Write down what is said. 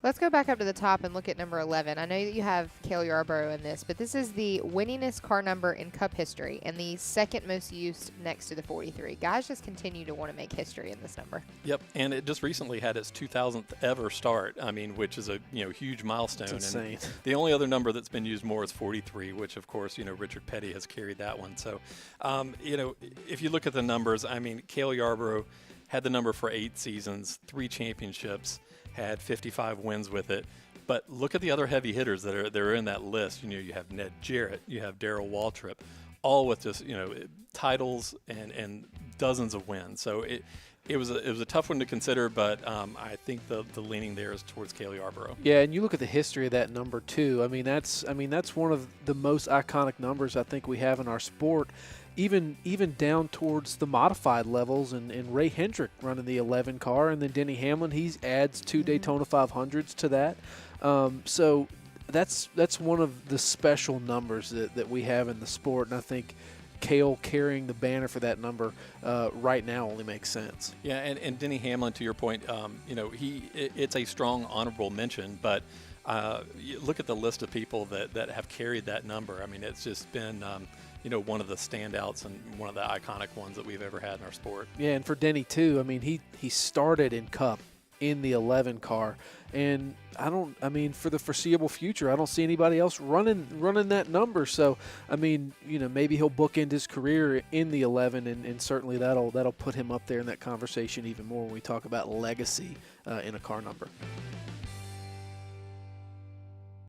Let's go back up to the top and look at number 11. I know that you have Cale Yarborough in this, but this is the winningest car number in Cup history and the second most used next to the 43. Guys just continue to want to make history in this number. Yep, and it just recently had its 2000th ever start. I mean, which is a huge milestone. It's insane. And the only other number that's been used more is 43, which of course Richard Petty has carried that one. So, if you look at the numbers, I mean, Cale Yarborough had the number for 8 seasons, 3 championships, had 55 wins with it. But look at the other heavy hitters that are in that list. You have Ned Jarrett, you have Darrell Waltrip, all with just titles and dozens of wins. So it was a tough one to consider, but I think the leaning there is towards Cale Yarborough. Yeah, and you look at the history of that number too. I mean that's one of the most iconic numbers I think we have in our sport. Even down towards the modified levels, and Ray Hendrick running the 11 car, and then Denny Hamlin, he adds 2 Daytona 500s to that. So that's one of the special numbers that we have in the sport, and I think Cale carrying the banner for that number right now only makes sense. Yeah, and Denny Hamlin, to your point, it's a strong honorable mention, but you look at the list of people that have carried that number. I mean, it's just been one of the standouts and one of the iconic ones that we've ever had in our sport. Yeah, and for Denny too. I mean, he started in Cup in the 11 car, and for the foreseeable future, I don't see anybody else running that number. So, I mean, maybe he'll bookend his career in the 11, and certainly that'll put him up there in that conversation even more when we talk about legacy in a car number.